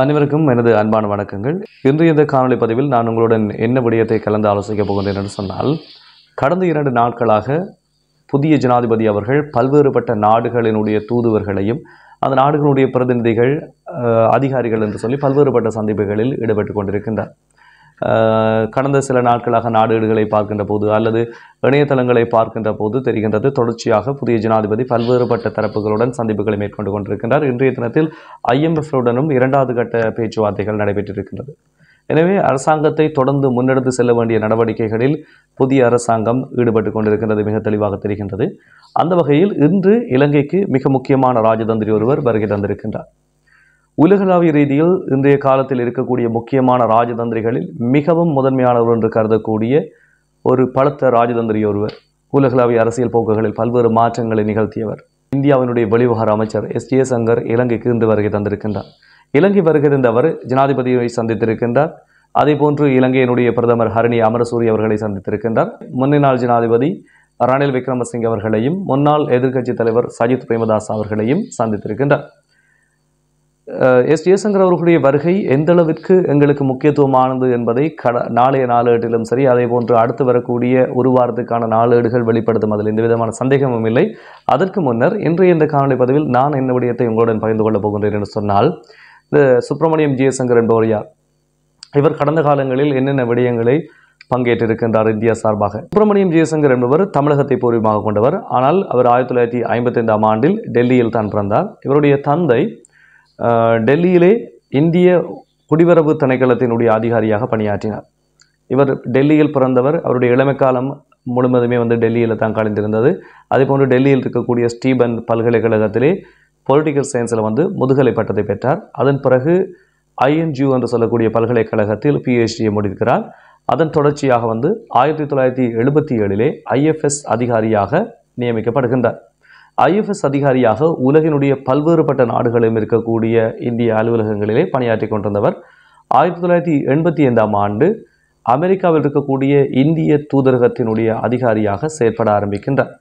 அனைவருக்கும் எனது அன்பான வணக்கங்கள். இன்றைய இந்த காணொலி பதிவில் நான் உங்களுடன் என்ன விடயத்தை கலந்து ஆலோசிக்கப் போகின்றேன் என்று சொன்னால், கடந்த 2 நாட்களாக புதிய ஜனாதிபதி அவர்கள் பல்வேறுபட்ட நாடுகளினுடைய தூதுவர்களையும் அந்த நாடுகளுடைய பிரதிநிதிகள் அதிகாரிகள் என்று சொல்லி பல்வேறுபட்ட சந்திப்புகளில் ஈடுபட்டு கொண்டிருக்கின்றார். கடந்த சில நாட்களாக நாடுகளை பார்க்கின்ற போது அல்லது இணையதளங்களை பார்க்கின்ற போது தெரிகின்றது, தொடர்ச்சியாக புதிய ஜனாதிபதி பல்வேறுபட்ட தரப்புகளுடன் சந்திப்புகளை மேற்கொண்டு கொண்டிருக்கின்றார். இன்றைய தினத்தில் IMF-உடனும் 2வது கட்ட பேச்சுவார்த்தைகள் நடைபெற்றிருக்கின்றது. எனவே அரசாங்கத்தை தொடர்ந்து முன்னெடுத்து செல்ல வேண்டிய நடவடிக்கைகளில் புதிய அரசாங்கம் ஈடுபட்டு கொண்டிருக்கின்றது மிக தெளிவாக தெரிகின்றது. அந்த வகையில் இன்று இலங்கைக்கு மிக முக்கியமான ராஜதந்திரி ஒருவர் வருகை தந்திருக்கின்றார். உலகளாவிய ரீதியில் இன்றைய காலத்தில் இருக்கக்கூடிய முக்கியமான ராஜதந்திரிகளில் மிகவும் முதன்மையானவர் என்று கருதக்கூடிய ஒரு பலத்த ராஜதந்திரி ஒருவர், உலகளாவிய அரசியல் போக்குகளில் பல்வேறு மாற்றங்களை நிகழ்த்தியவர், இந்தியாவினுடைய வெளிவிவகார அமைச்சர் S. ஜெய்சங்கர் இலங்கைக்கு இன்று வருகை தந்திருக்கின்றார். இலங்கை வருகை தந்த அவர் ஜனாதிபதியை சந்தித்திருக்கின்றார். அதே போன்று இலங்கையினுடைய பிரதமர் ஹரணி அமரசூரிய அவர்களை சந்தித்திருக்கின்றார். முன்னாள் ஜனாதிபதி ரணில் விக்ரமசிங்கே அவர்களையும் முன்னாள் எதிர்க்கட்சி தலைவர் சஜித் பிரேமதாஸ் அவர்களையும் சந்தித்திருக்கின்றார். S. ஜெய்சங்கர் அவர்களுடைய வருகை எந்த அளவிற்கு எங்களுக்கு முக்கியத்துவமானது என்பதை நாளைய நாளேட்டிலும் சரி, அதே போன்று அடுத்து வரக்கூடிய ஒரு வாரத்துக்கான நாளேடுகள் வெளிப்படுத்தும். அதில் எந்த விதமான சந்தேகமும் இல்லை. அதற்கு முன்னர் இன்றைய இந்த காணொலி பதிவில் நான் என்ன விடயத்தை உங்களுடன் பகிர்ந்து கொள்ளப் போகின்றேன் என்று சொன்னால், இந்த சுப்பிரமணியம் ஜெய்சங்கர் என்பவர் யார்? இவர் கடந்த காலங்களில் என்னென்ன விடயங்களை பங்கேற்றிருக்கின்றார் இந்தியா சார்பாக? சுப்பிரமணியம் ஜெய்சங்கர் என்பவர் தமிழகத்தை பூர்வீகமாக கொண்டவர். ஆனால் அவர் 1955ஆம் ஆண்டில் டெல்லியில் தான் பிறந்தார். இவருடைய தந்தை டெல்லியிலே இந்திய குடிவரவு திணைக்களத்தினுடைய அதிகாரியாக பணியாற்றினார். இவர் டெல்லியில் பிறந்தவர். அவருடைய இளமை காலம் முழுவதுமே டெல்லியில் தான் கழிந்திருந்தது. அதேபோன்று டெல்லியில் இருக்கக்கூடிய ஸ்டீபன் பல்கலைக்கழகத்திலே பொலிட்டிக்கல் சயின்ஸில் முதுகலை பட்டத்தை பெற்றார். அதன் பிறகு INGU என்று சொல்லக்கூடிய பல்கலைக்கழகத்தில் PhD முடிக்கிறார். அதன் தொடர்ச்சியாக 1977 IFS அதிகாரியாக நியமிக்கப்படுகின்றார். IFS அதிகாரியாக உலகினுடைய பல்வேறுபட்ட நாடுகளிலும் இருக்கக்கூடிய இந்திய அலுவலகங்களிலே பணியாற்றி கொண்டிருந்தவர். 1985ஆம் ஆண்டு அமெரிக்காவில் இருக்கக்கூடிய இந்திய தூதரகத்தினுடைய அதிகாரியாக செயற்பட ஆரம்பிக்கின்றார்.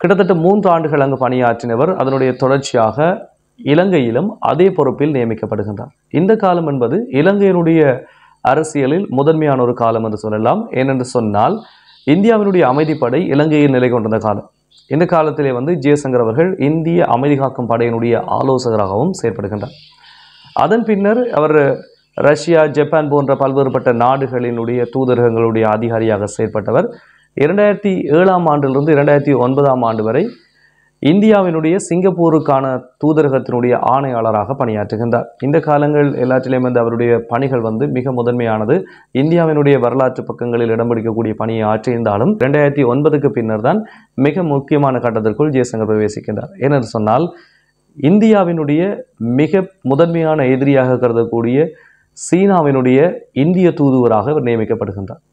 கிட்டத்தட்ட 3 ஆண்டுகள் அங்கு பணியாற்றினவர். அதனுடைய தொடர்ச்சியாக இலங்கையிலும் அதே பொறுப்பில் நியமிக்கப்படுகின்றார். இந்த காலம் என்பது இலங்கையினுடைய அரசியலில் முதன்மையான ஒரு காலம் என்று சொல்லலாம். ஏனென்று சொன்னால், இந்தியாவினுடைய அமைதிப்படை இலங்கையில் நிலை கொண்டிருந்த காலம். இந்த காலத்திலே ஜெய்சங்கர் அவர்கள் இந்திய அமைதி காக்கும் படையினுடைய ஆலோசகராகவும் செயற்படுகின்றார். அதன் பின்னர் அவர் ரஷ்யா, ஜப்பான் போன்ற பல்வேறுபட்ட நாடுகளினுடைய தூதரகங்களுடைய அதிகாரியாக செயற்பட்டவர். 2007ஆம் ஆண்டிலிருந்து 2009ஆம் ஆண்டு வரை இந்தியாவினுடைய சிங்கப்பூருக்கான தூதரகத்தினுடைய ஆணையாளராக பணியாற்றுகின்றார். இந்த காலங்கள் எல்லாற்றிலையும் அவருடைய பணிகள் மிக முதன்மையானது. இந்தியாவினுடைய வரலாற்று பக்கங்களில் இடம் பிடிக்கக்கூடிய பணியை ஆற்றியிருந்தாலும் 2009க்கு பின்னர் தான் மிக முக்கியமான கட்டத்திற்குள் ஜெய்சங்கர் பிரவேசிக்கின்றார். ஏனென்று சொன்னால், இந்தியாவினுடைய மிக முதன்மையான எதிரியாக கருதக்கூடிய சீனாவினுடைய இந்திய தூதுவராக அவர் நியமிக்கப்படுகின்றார்.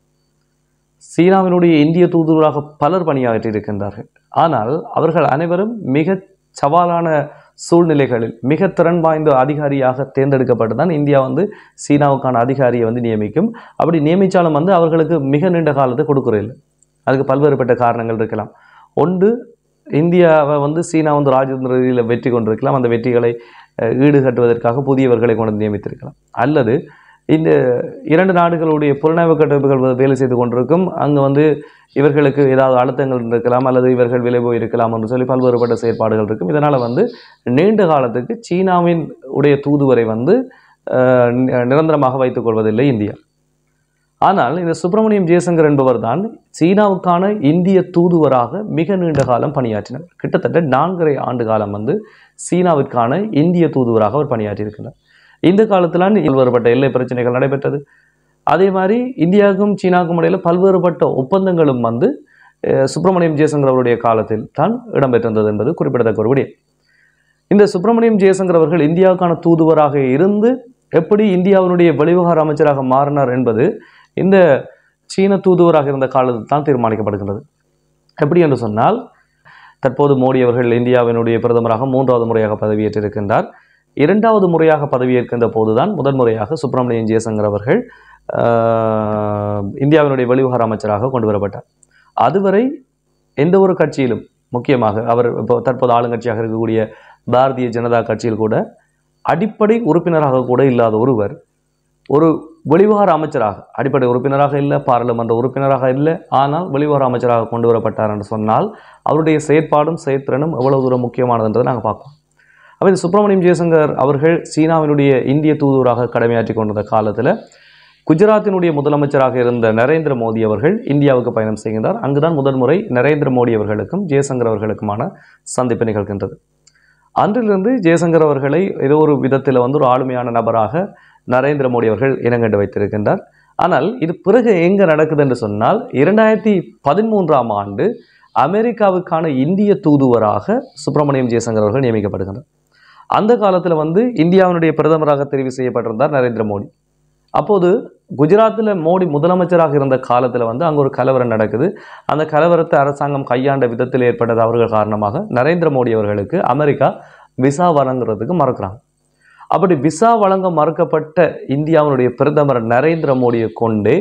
சீனாவினுடைய இந்திய தூதுவராக பலர் பணியாற்றியிருக்கின்றார்கள். ஆனால் அவர்கள் அனைவரும் மிக சவாலான சூழ்நிலைகளில் மிக திறன் வாய்ந்த அதிகாரியாக தேர்ந்தெடுக்கப்பட்டு தான் இந்தியா சீனாவுக்கான அதிகாரியை நியமிக்கும். அப்படி நியமித்தாலும் அவர்களுக்கு மிக நீண்ட காலத்தை கொடுக்குறதில்லை. அதுக்கு பல்வேறுபட்ட காரணங்கள் இருக்கலாம். ஒன்று, இந்தியாவை சீனா ராஜதந்திர ரீதியில் வெற்றி கொண்டிருக்கலாம். அந்த வெற்றிகளை ஈடுகட்டுவதற்காக புதியவர்களை கொண்டு நியமித்திருக்கலாம். அல்லது இந்த 2 நாடுகளுடைய புலனாய்வு கட்டமைப்புகள் வேலை செய்து கொண்டிருக்கும். அங்கு இவர்களுக்கு ஏதாவது அழுத்தங்கள் இருக்கலாம், அல்லது இவர்கள் விலை போயிருக்கலாம் என்று சொல்லி பல்வேறுபட்ட செயற்பாடுகள் இருக்கும். இதனால் நீண்ட காலத்துக்கு சீனாவின் உடைய தூதுவரை நிரந்தரமாக வைத்துக் கொள்வதில்லை இந்தியா. ஆனால் இந்த சுப்பிரமணியம் ஜெய்சங்கர் என்பவர் தான் சீனாவுக்கான இந்திய தூதுவராக மிக நீண்ட காலம் பணியாற்றினார். கிட்டத்தட்ட 4.5 ஆண்டு காலம் சீனாவிற்கான இந்திய தூதுவராக அவர் பணியாற்றியிருக்கிறார். இந்த காலத்தில் பல்வேறுபட்ட எல்லை பிரச்சனைகள் நடைபெற்றது. அதே மாதிரி இந்தியாவுக்கும் சீனாவுக்கும் இடையில் பல்வேறுபட்ட ஒப்பந்தங்களும் சுப்பிரமணியம் ஜெய்சங்கர் அவருடைய காலத்தில் தான் இடம்பெற்றிருந்தது என்பது குறிப்பிடத்தக்க ஒரு விடயம். இந்த சுப்பிரமணியம் ஜெய்சங்கர் அவர்கள் இந்தியாவுக்கான தூதுவராக இருந்து எப்படி இந்தியாவினுடைய வெளிவிவகார அமைச்சராக மாறினார் என்பது இந்த சீன தூதுவராக இருந்த காலத்தில் தான் தீர்மானிக்கப்படுகின்றது. எப்படி என்று சொன்னால், தற்போது மோடி அவர்கள் இந்தியாவினுடைய பிரதமராக 3வது முறையாக பதவியேற்றிருக்கின்றார். 2வது முறையாக பதவியேற்கின்ற போதுதான் முதன்முறையாக சுப்பிரமணியம் ஜெய்சங்கர் அவர்கள் இந்தியாவினுடைய வெளிவிவகார அமைச்சராக கொண்டு வரப்பட்டார். அதுவரை எந்த ஒரு கட்சியிலும், முக்கியமாக அவர் தற்போது ஆளுங்கட்சியாக இருக்கக்கூடிய பாரதிய ஜனதா கட்சியில் கூட அடிப்படை உறுப்பினராக கூட இல்லாத ஒருவர் ஒரு வெளிவிவகார அமைச்சராக, அடிப்படை உறுப்பினராக இல்லை, பாராளுமன்ற உறுப்பினராக இல்லை, ஆனால் வெளிவிவகார அமைச்சராக கொண்டு வரப்பட்டார் என்று சொன்னால் அவருடைய செயற்பாடும் செயற்திறனும் எவ்வளவு தூரம் முக்கியமானதுன்றதை நாங்கள் பார்ப்போம். அப்போ இந்த சுப்பிரமணியம் ஜெயசங்கர் அவர்கள் சீனாவினுடைய இந்திய தூதுவராக கடமையாற்றி கொண்டிருந்த காலத்தில் குஜராத்தினுடைய முதலமைச்சராக இருந்த நரேந்திர மோடி அவர்கள் இந்தியாவுக்கு பயணம் செய்கின்றார். அங்குதான் முதல் முறை நரேந்திர மோடி அவர்களுக்கும் ஜெயசங்கர் அவர்களுக்குமான சந்திப்பு நிகழ்கின்றது. அன்றிலிருந்து ஜெயசங்கர் அவர்களை ஏதோ ஒரு விதத்தில் ஒரு ஆளுமையான நபராக நரேந்திர மோடி அவர்கள் இனங்கண்டு வைத்திருக்கின்றார். ஆனால் இது பிறகு எங்கே நடக்குது என்று சொன்னால் 2013ஆம் ஆண்டு அமெரிக்காவுக்கான இந்திய தூதுவராக சுப்பிரமணியம் ஜெயசங்கர் அவர்கள் நியமிக்கப்படுகின்றார். அந்த காலத்தில் இந்தியாவினுடைய பிரதமராக தெரிவு செய்யப்பட்டிருந்தார் நரேந்திர மோடி. அப்போது குஜராத்தில் மோடி முதலமைச்சராக இருந்த காலத்தில் அங்கே ஒரு கலவரம் நடக்குது. அந்த கலவரத்தை அரசாங்கம் கையாண்ட விதத்தில் ஏற்பட்ட தவறுகள் காரணமாக நரேந்திர மோடி அவர்களுக்கு அமெரிக்கா விசா வழங்குறதுக்கு மறுக்கிறாங்க. அப்படி விசா வழங்க மறுக்கப்பட்ட இந்தியாவினுடைய பிரதமர் நரேந்திர மோடியை கொண்டே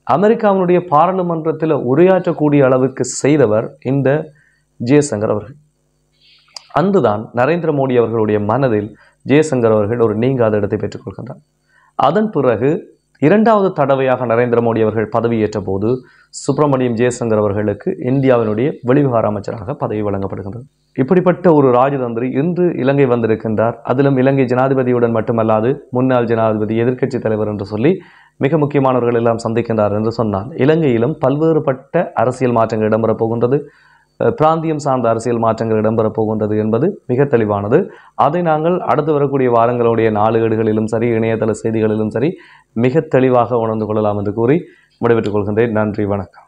அமெரிக்காவினுடைய பாராளுமன்றத்தில் உரையாற்றக்கூடிய அளவுக்கு செய்தவர் இந்த ஜெயசங்கர் அவர்கள். அன்றுதான் நரேந்திர மோடி அவர்களுடைய மனதில் ஜெயசங்கர் அவர்கள் ஒரு நீங்காத இடத்தை பெற்றுக்கொள்கின்றார். அதன் பிறகு இரண்டாவது தடவையாக நரேந்திர மோடி அவர்கள் பதவியேற்ற போது சுப்பிரமணியம் ஜெயசங்கர் அவர்களுக்கு இந்தியாவினுடைய வெளிவிவகார அமைச்சராக பதவி வழங்கப்படுகின்றது. இப்படிப்பட்ட ஒரு ராஜதந்திரி இன்று இலங்கை வந்திருக்கின்றார். அதிலும் இலங்கை ஜனாதிபதியுடன் மட்டுமல்லாது முன்னாள் ஜனாதிபதி, எதிர்க்கட்சி தலைவர் என்று சொல்லி மிக முக்கியமானவர்கள் எல்லாம் சந்திக்கின்றார் என்று சொன்னால் இலங்கையிலும் பல்வேறுபட்ட அரசியல் மாற்றங்கள் இடம்பெறப் போகின்றது. பிராந்தியம் சார்ந்த அரசியல் மாற்றங்கள் இடம்பெறப் போகின்றது என்பது மிக தெளிவானது. அதை நாங்கள் அடுத்து வரக்கூடிய வாரங்களுடைய நாளேடுகளிலும் சரி, இணையதள செய்திகளிலும் சரி மிக தெளிவாக உணர்ந்து கொள்ளலாம் என்று கூறி முடிவெற்றுக் கொள்கின்றேன். நன்றி, வணக்கம்.